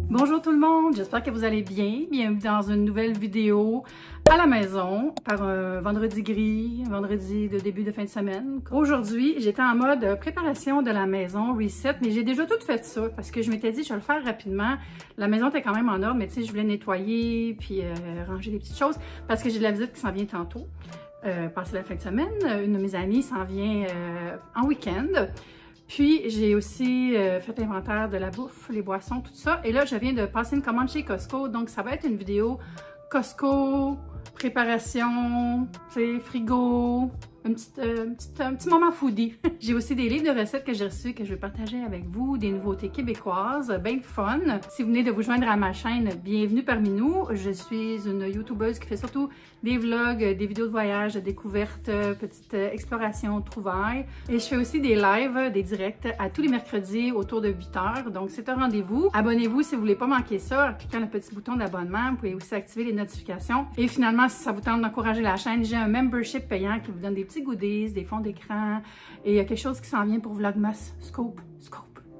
Bonjour tout le monde, j'espère que vous allez bien. Bienvenue dans une nouvelle vidéo à la maison par un vendredi gris, un vendredi de début de fin de semaine. Aujourd'hui, j'étais en mode préparation de la maison, reset, mais j'ai déjà tout fait ça parce que je m'étais dit je vais le faire rapidement. La maison était quand même en ordre, mais tu sais, je voulais nettoyer puis ranger des petites choses parce que j'ai de la visite qui s'en vient tantôt. Passer la fin de semaine, une de mes amies s'en vient en week-end. Puis, j'ai aussi fait l'inventaire de la bouffe, les boissons, tout ça. Et là, je viens de passer une commande chez Costco. Donc, ça va être une vidéo Costco, préparation, tu sais, frigo, un petit moment foodie. J'ai aussi des livres de recettes que j'ai reçus que je vais partager avec vous, des nouveautés québécoises, bien fun. Si vous venez de vous joindre à ma chaîne, bienvenue parmi nous. Je suis une YouTubeuse qui fait surtout des vlogs, des vidéos de voyage, de découvertes, petites explorations, trouvailles. Et je fais aussi des lives, des directs à tous les mercredis autour de 8 h. Donc, c'est un rendez-vous. Abonnez-vous si vous voulez pas manquer ça en cliquant le petit bouton d'abonnement. Vous pouvez aussi activer les notifications. Et finalement, si ça vous tente d'encourager la chaîne, j'ai un membership payant qui vous donne des petits goodies, des fonds d'écran. Et il y a quelque chose qui s'en vient pour Vlogmas Scope.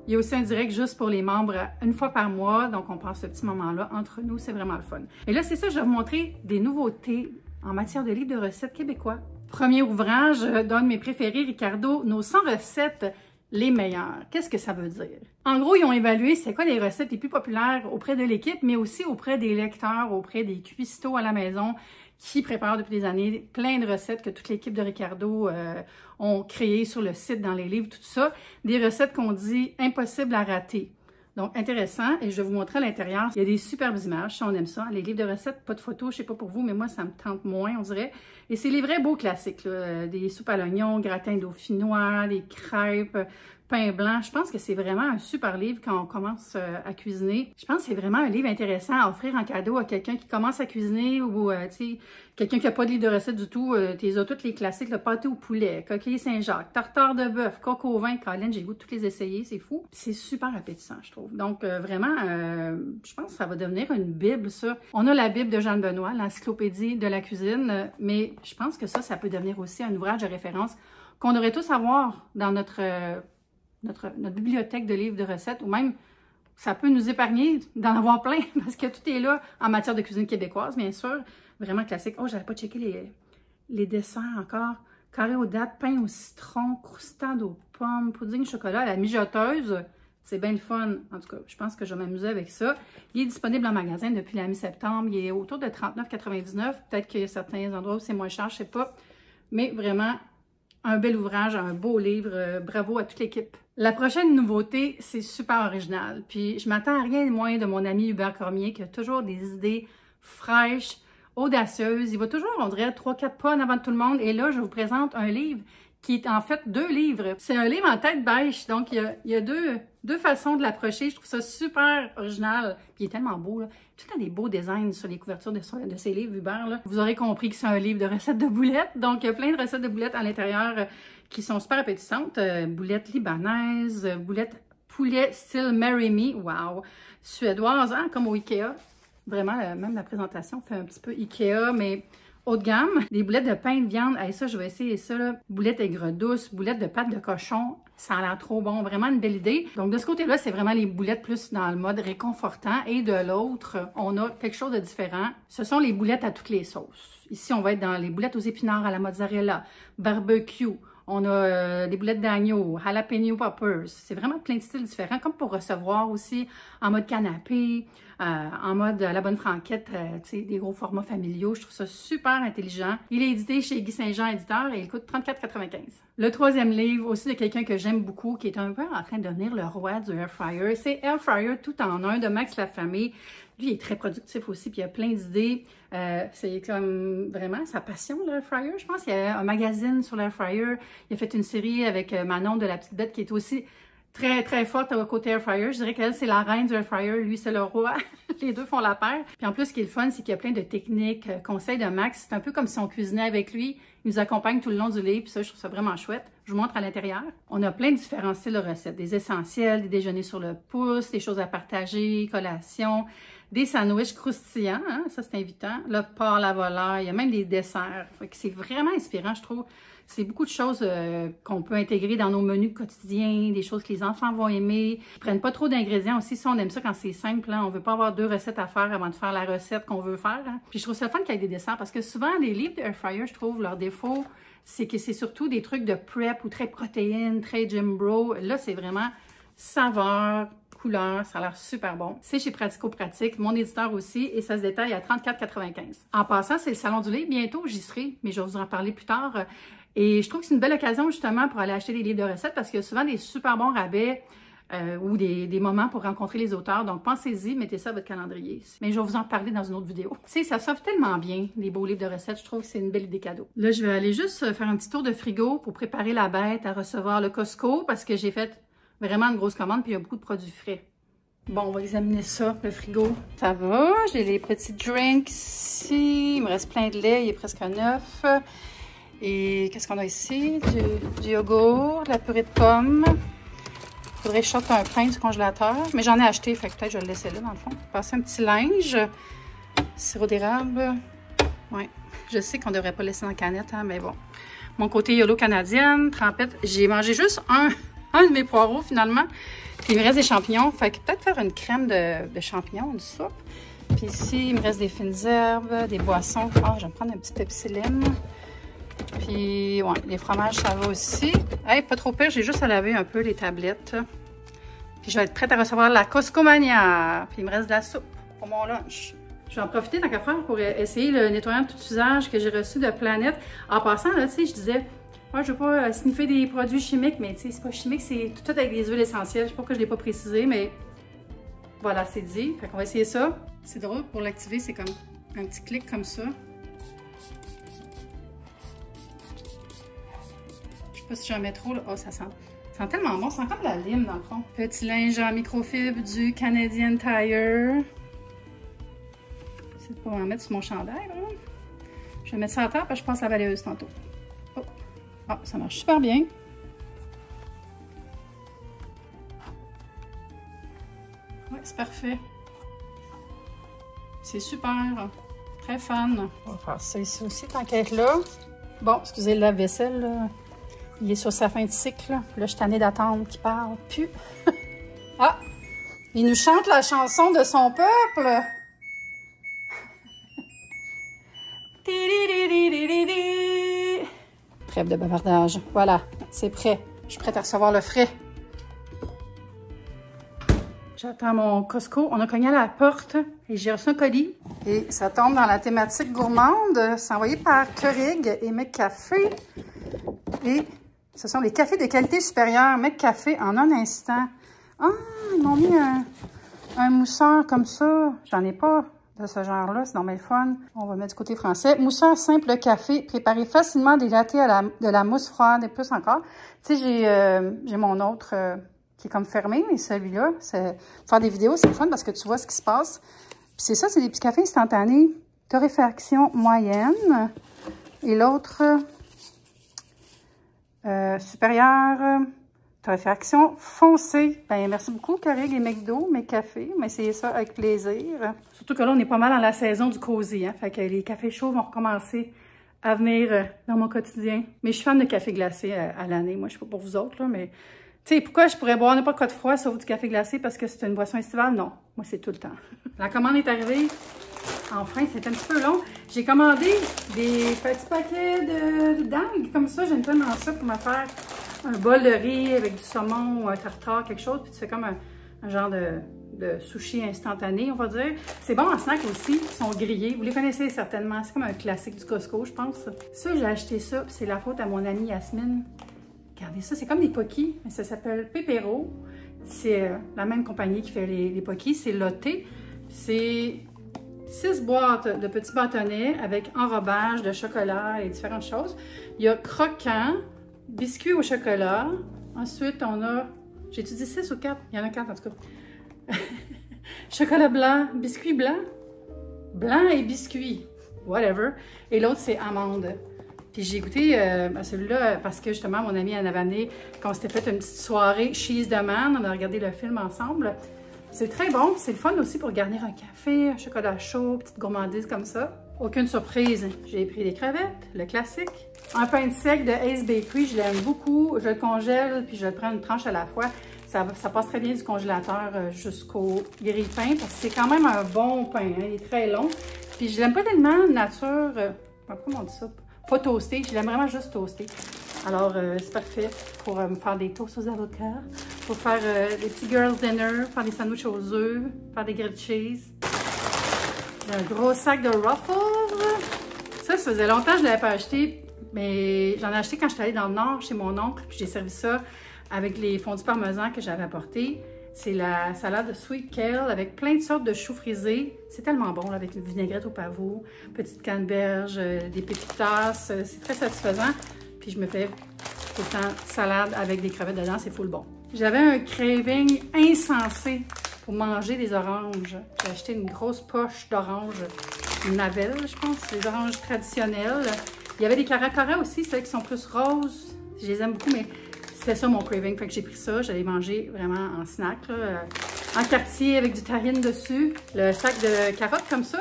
Il y a aussi un direct juste pour les membres une fois par mois, donc on passe ce petit moment-là entre nous, c'est vraiment le fun. Et là, c'est ça, je vais vous montrer des nouveautés en matière de livres de recettes québécois. Premier ouvrage d'un de mes préférés, Ricardo, nos 100 recettes les meilleures. Qu'est-ce que ça veut dire? En gros, ils ont évalué c'est quoi les recettes les plus populaires auprès de l'équipe, mais aussi auprès des lecteurs, auprès des cuistots à la maison qui préparent depuis des années plein de recettes que toute l'équipe de Ricardo ont créées sur le site, dans les livres, tout ça. Des recettes qu'on dit impossibles à rater. Donc, intéressant. Et je vais vous montrer à l'intérieur. Il y a des superbes images, si on aime ça. Les livres de recettes, pas de photos, je sais pas pour vous, mais moi, ça me tente moins, on dirait. Et c'est les vrais beaux classiques, là. Des soupes à l'oignon, gratin dauphinois, des crêpes, pain blanc. Je pense que c'est vraiment un super livre quand on commence à cuisiner. Je pense que c'est vraiment un livre intéressant à offrir en cadeau à quelqu'un qui commence à cuisiner ou, tu sais, quelqu'un qui n'a pas de livre de recettes du tout. Tu as tous les classiques, le pâté au poulet, coquille Saint-Jacques, tartare de bœuf, coq au vin, Colin, j'ai le goût de tous les essayer, c'est fou. C'est super appétissant, je trouve. Donc, vraiment, je pense que ça va devenir une bible, ça. On a la bible de Jeanne Benoît, l'encyclopédie de la cuisine, mais je pense que ça peut devenir aussi un ouvrage de référence qu'on devrait tous avoir dans notre bibliothèque de livres de recettes, ou même ça peut nous épargner d'en avoir plein parce que tout est là en matière de cuisine québécoise, bien sûr. Vraiment classique. Oh, j'avais pas checké les desserts encore. Carré aux dattes, pain au citron, croustade aux pommes, pudding chocolat à la mijoteuse. C'est bien le fun. En tout cas, je pense que je vais m'amuser avec ça. Il est disponible en magasin depuis la mi-septembre. Il est autour de 39,99 $. Peut-être qu'il y a certains endroits où c'est moins cher, je sais pas. Mais vraiment, un bel ouvrage, un beau livre. Bravo à toute l'équipe. La prochaine nouveauté, c'est super original. Puis je m'attends à rien de moins de mon ami Hubert Cormier qui a toujours des idées fraîches, audacieuses. Il va toujours, on dirait, 3-4 pas en avant de tout le monde. Et là, je vous présente un livre qui est en fait 2 livres. C'est un livre en tête beige, donc il y a deux façons de l'approcher. Je trouve ça super original. Puis il est tellement beau, là. Tout le temps des beaux designs sur les couvertures de ces livres, Hubert, là. Vous aurez compris que c'est un livre de recettes de boulettes. Donc, il y a plein de recettes de boulettes à l'intérieur qui sont super appétissantes. Boulettes libanaises, boulettes poulet style Marry Me, wow! Suédoise, hein, comme au Ikea. Vraiment, même la présentation fait un petit peu Ikea, mais haut de gamme. Des boulettes de pain de viande. Hey, ça, je vais essayer ça, là. Boulettes aigre douce, boulettes de pâte de cochon. Ça a l'air trop bon. Vraiment une belle idée. Donc, de ce côté-là, c'est vraiment les boulettes plus dans le mode réconfortant. Et de l'autre, on a quelque chose de différent. Ce sont les boulettes à toutes les sauces. Ici, on va être dans les boulettes aux épinards à la mozzarella, barbecue. On a des boulettes d'agneau, jalapeno poppers. C'est vraiment plein de styles différents, comme pour recevoir aussi en mode canapé, en mode à la bonne franquette, tu sais, des gros formats familiaux. Je trouve ça super intelligent. Il est édité chez Guy Saint-Jean éditeur et il coûte 34,95 $. Le troisième livre, aussi de quelqu'un que j'aime beaucoup, qui est un peu en train de devenir le roi du air fryer. C'est Air Fryer tout en un de Max Lafamé. Lui, il est très productif aussi, puis il a plein d'idées. C'est comme vraiment sa passion, l'air fryer. Je pense qu'il y a un magazine sur l'air fryer. Il a fait une série avec Manon de la Petite Bête qui est aussi très, très forte au côté air fryer. Je dirais qu'elle, c'est la reine du air fryer. Lui, c'est le roi. Les deux font la paire. Puis en plus, ce qui est le fun, c'est qu'il y a plein de techniques, conseils de Max. C'est un peu comme si on cuisinait avec lui. Il nous accompagne tout le long du livre. Puis ça, je trouve ça vraiment chouette. Je vous montre à l'intérieur. On a plein de différents styles de recettes. Des essentiels, des déjeuners sur le pouce, des choses à partager, collations, des sandwichs croustillants, hein, ça c'est invitant, le porc, la volaille, il y a même des desserts. C'est vraiment inspirant, je trouve. C'est beaucoup de choses qu'on peut intégrer dans nos menus quotidiens, des choses que les enfants vont aimer. Ils prennent pas trop d'ingrédients aussi. Ça, on aime ça quand c'est simple. Hein. On veut pas avoir 2 recettes à faire avant de faire la recette qu'on veut faire. Hein. Puis je trouve ça le fun qu'il y ait des desserts parce que souvent, les livres de Air Fryer, je trouve, leur défaut, c'est que c'est surtout des trucs de prep ou très protéines, très gym bro. Là, c'est vraiment saveur, couleur, ça a l'air super bon. C'est chez Pratico Pratique, mon éditeur aussi, et ça se détaille à 34,95 $. En passant, c'est le Salon du livre. Bientôt, j'y serai, mais je vais vous en parler plus tard. Et je trouve que c'est une belle occasion justement pour aller acheter des livres de recettes parce qu'il y a souvent des super bons rabais ou des moments pour rencontrer les auteurs. Donc pensez-y, mettez ça à votre calendrier. Mais je vais vous en parler dans une autre vidéo. Tu sais, ça s'offre tellement bien, les beaux livres de recettes. Je trouve que c'est une belle idée cadeau. Là, je vais aller juste faire un petit tour de frigo pour préparer la bête à recevoir le Costco parce que j'ai fait vraiment une grosse commande puis il y a beaucoup de produits frais. Bon, on va examiner ça, le frigo. Ça va, j'ai les petits drinks ici. Il me reste plein de lait, il est presque neuf. Et qu'est-ce qu'on a ici? Du yogourt, de la purée de pommes. Il faudrait que je sorte un pain du congélateur. Mais j'en ai acheté, fait que peut-être je vais le laisser là dans le fond. Passer un petit linge. Sirop d'érable. Ouais, je sais qu'on ne devrait pas laisser dans la canette, hein, mais bon. Mon côté YOLO canadienne, trempette. J'ai mangé juste un de mes poireaux finalement. Puis il me reste des champignons. Fait que peut-être faire une crème de champignons, une soupe. Puis ici, il me reste des fines herbes, des boissons. Ah, je vais me prendre un petit Pepsi Lime. Puis, ouais, les fromages, ça va aussi. Hey, pas trop pire, j'ai juste à laver un peu les tablettes. Puis, je vais être prête à recevoir la Costco Mania. Puis, il me reste de la soupe pour mon lunch. Je vais en profiter tant qu'à faire pour essayer le nettoyant de tout usage que j'ai reçu de Planète. En passant, là, tu sais, je disais, moi, je ne veux pas sniffer des produits chimiques, mais tu sais, c'est pas chimique, c'est tout avec des huiles essentielles. Je sais pas pourquoi je ne l'ai pas précisé, mais voilà, c'est dit. Fait qu'on va essayer ça. C'est drôle, pour l'activer, c'est comme un petit clic comme ça. Si j'en mets trop, là, oh, ça sent tellement bon. Ça sent comme de la lime dans le fond. Petit linge en microfibre du Canadian Tire. C'est pas en mettre sur mon chandail, là. Je vais mettre ça à terre parce que je passe la balayeuse tantôt. Oh. Ah, ça marche super bien. Ouais, c'est parfait. C'est super. Très fun. On va faire ça ici aussi, tant qu'à être là. Bon, excusez le lave-vaisselle, là. Il est sur sa fin de cycle. Là, je suis tannée d'attendre qu'il parle. Puis, ah! Il nous chante la chanson de son peuple! Trêve de bavardage. Voilà, c'est prêt. Je suis prête à recevoir le frais. J'attends mon Costco. On a cogné à la porte et j'ai reçu un colis. Et ça tombe dans la thématique gourmande. C'est envoyé par Keurig et McCafé. Et ce sont les cafés de qualité supérieure, McCafé, en un instant. Ah, ils m'ont mis un mousseur comme ça. J'en ai pas de ce genre-là, c'est normal fun. On va mettre du côté français. Mousseur simple café, préparé facilement des lattés de la mousse froide et plus encore. Tu sais, j'ai mon autre qui est comme fermé, mais celui-là, faire des vidéos, c'est fun parce que tu vois ce qui se passe. Puis c'est ça, c'est des petits cafés instantanés. Torréfaction moyenne. Et l'autre... supérieure, torréfaction foncée. Ben, merci beaucoup, Keurig et McDo, mes cafés. Mais essayez ça avec plaisir. Surtout que là, on est pas mal dans la saison du cosy, hein. Fait que les cafés chauds vont recommencer à venir dans mon quotidien. Mais je suis fan de café glacé à l'année. Moi, je sais pas pour vous autres, là, mais... Tu sais, pourquoi je pourrais boire n'importe quoi de froid sauf du café glacé parce que c'est une boisson estivale? Non. Moi, c'est tout le temps. La commande est arrivée. Enfin, c'est un petit peu long. J'ai commandé des petits paquets d'algues comme ça. J'aime tellement ça pour me faire un bol de riz avec du saumon ou un tartare, quelque chose. Puis tu fais comme un genre de sushi instantané, on va dire. C'est bon en snack aussi. Ils sont grillés. Vous les connaissez certainement. C'est comme un classique du Costco, je pense. Ça, j'ai acheté ça. C'est la faute à mon amie Yasmine. Regardez ça, c'est comme des Pocky, mais ça s'appelle Pepero. C'est la même compagnie qui fait les Pocky, c'est Lotte. C'est 6 boîtes de petits bâtonnets avec enrobage de chocolat et différentes choses. Il y a croquant, biscuits au chocolat. Ensuite, on a, j'ai-tu dit 6 ou 4? Il y en a 4 en tout cas. Chocolat blanc, biscuit blanc, blanc et biscuit, whatever. Et l'autre, c'est amande. Puis j'ai goûté celui-là parce que justement, mon amie en avait amené quand on s'était fait une petite soirée cheese de man. On a regardé le film ensemble. C'est très bon, c'est le fun aussi pour garnir un café, un chocolat chaud, petite gourmandise comme ça. Aucune surprise, j'ai pris des crevettes, le classique. Un pain de sec de Ace Bakery, je l'aime beaucoup. Je le congèle, puis je le prends une tranche à la fois. Ça passe très bien du congélateur jusqu'au grille-pain, parce que c'est quand même un bon pain, hein, il est très long. Puis je l'aime pas tellement nature, comment on dit ça? Pas toasté, je l'aime vraiment juste toasté. Alors c'est parfait pour me faire des toasts aux avocats, pour faire des petits girls dinner, faire des sandwichs aux œufs, faire des grilled cheese. J'ai un gros sac de Ruffles. Ça faisait longtemps que je ne l'avais pas acheté, mais j'en ai acheté quand j'étais allée dans le Nord chez mon oncle, puis j'ai servi ça avec les fondus parmesan que j'avais apportés. C'est la salade de sweet kale avec plein de sortes de choux frisés. C'est tellement bon là, avec une vinaigrette au pavot, petite canneberge, des pépitas. C'est très satisfaisant. Puis je me fais tout le temps salade avec des crevettes dedans, c'est full bon. J'avais un craving insensé pour manger des oranges. J'ai acheté une grosse poche d'oranges Navel, je pense, des oranges traditionnelles. Il y avait des caracara aussi, celles qui sont plus roses. Je les aime beaucoup, mais c'était ça mon craving. Fait que j'ai pris ça, j'allais manger vraiment en snack, là, en quartier avec du tahine dessus. Le sac de carottes comme ça,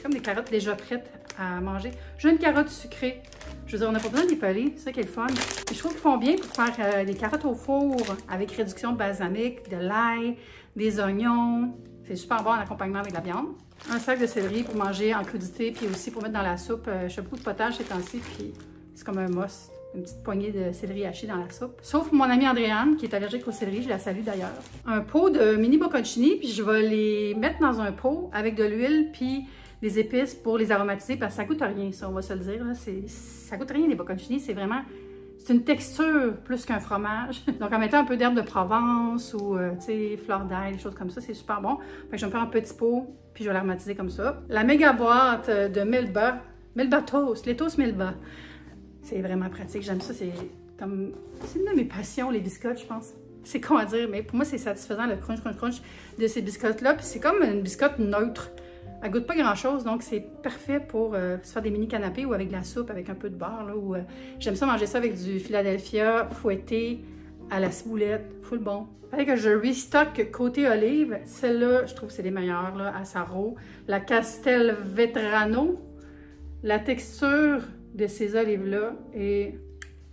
comme des carottes déjà prêtes à manger. J'ai une carotte sucrée. Je veux dire, on n'a pas besoin de les peler, c'est ça qui est le fun. Et je trouve qu'ils font bien pour faire des carottes au four avec réduction de balsamique, de l'ail, des oignons. C'est super bon en accompagnement avec la viande. Un sac de céleri pour manger en crudité, puis aussi pour mettre dans la soupe. Je fais beaucoup de potage ces temps-ci, puis c'est comme un must. Une petite poignée de céleri haché dans la soupe. Sauf mon amie Andréane, qui est allergique au céleri, je la salue d'ailleurs. Un pot de mini bocconcini, puis je vais les mettre dans un pot avec de l'huile, puis des épices pour les aromatiser, parce que ça coûte rien, ça, on va se le dire. Là. Ça coûte rien, les bocconcini, c'est vraiment... C'est une texture plus qu'un fromage. Donc, en mettant un peu d'herbe de Provence ou, tu sais, fleur d'ail, des choses comme ça, c'est super bon. Fait que je vais me faire un petit pot, puis je vais l'aromatiser comme ça. La méga boîte de Melba Toast, les toasts Melba. C'est vraiment pratique, j'aime ça, c'est comme... C'est une de mes passions, les biscottes, je pense. C'est con à dire, mais pour moi, c'est satisfaisant, le crunch de ces biscottes-là. Puis c'est comme une biscotte neutre. Elle goûte pas grand-chose, donc c'est parfait pour se faire des mini canapés ou avec de la soupe, avec un peu de beurre. Là, j'aime ça manger ça avec du Philadelphia fouetté à la ciboulette, full bon. Fallait que je restock côté olive. Celle-là, je trouve que c'est les meilleures, là, à Sarro. La Castelvetrano. La texture de ces olives-là est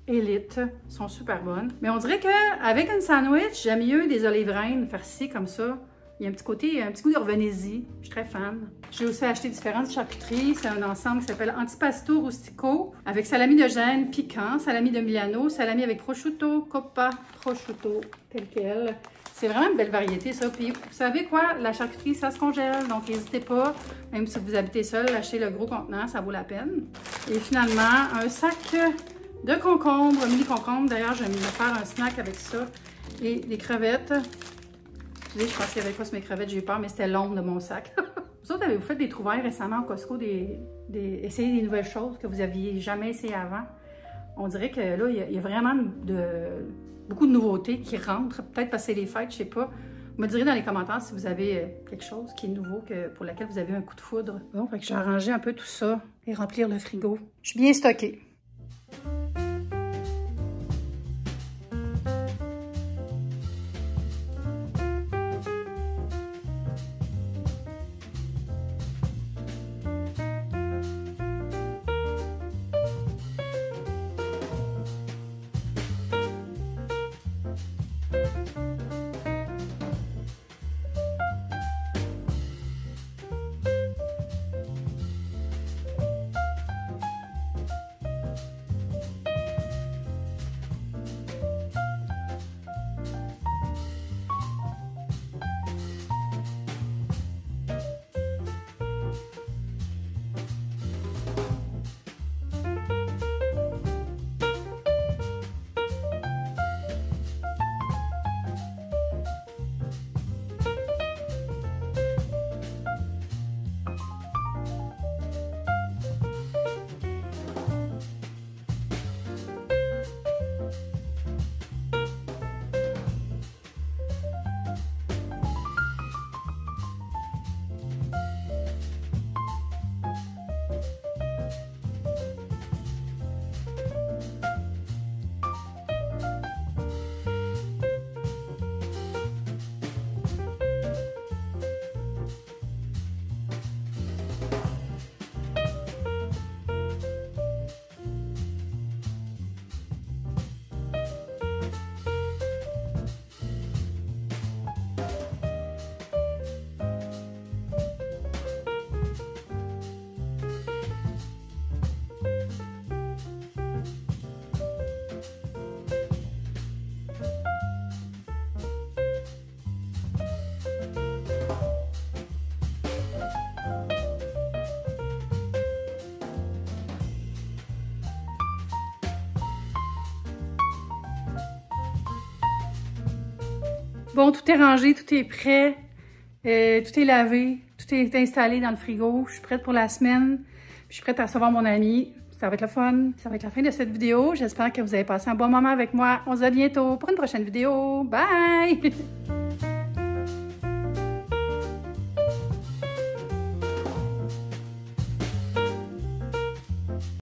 élite. Elles sont super bonnes. Mais on dirait qu'avec un sandwich, j'aime mieux des olives reines farcies comme ça. Il y a un petit côté, un petit goût de revenez-y. Je suis très fan. J'ai aussi acheté différentes charcuteries. C'est un ensemble qui s'appelle Antipasto Rustico avec salami de Gênes piquant, salami de Milano, salami avec prosciutto, coppa, prosciutto, tel quel. C'est vraiment une belle variété, ça. Puis, vous savez quoi? La charcuterie, ça se congèle. Donc, n'hésitez pas, même si vous habitez seul, achetez le gros contenant, ça vaut la peine. Et finalement, un sac de concombres, mini concombres. D'ailleurs, je vais me faire un snack avec ça. Et des crevettes. Je pense qu'il y avait quoi sur mes crevettes, j'ai eu peur, mais c'était l'ombre de mon sac. Vous autres, avez-vous fait des trouvailles récemment au Costco, essayer des nouvelles choses que vous n'aviez jamais essayé avant? On dirait que là, il y a vraiment beaucoup de nouveautés qui rentrent. Peut-être passer les fêtes, je sais pas. Vous me direz dans les commentaires si vous avez quelque chose qui est nouveau, pour laquelle vous avez un coup de foudre. Bon, fait que j'ai arrangé un peu tout ça et remplir le frigo. Je suis bien stockée. Bon, tout est rangé, tout est prêt, tout est lavé, tout est installé dans le frigo. Je suis prête pour la semaine. Je suis prête à recevoir mon ami. Ça va être le fun. Ça va être la fin de cette vidéo. J'espère que vous avez passé un bon moment avec moi. On se dit à bientôt pour une prochaine vidéo. Bye!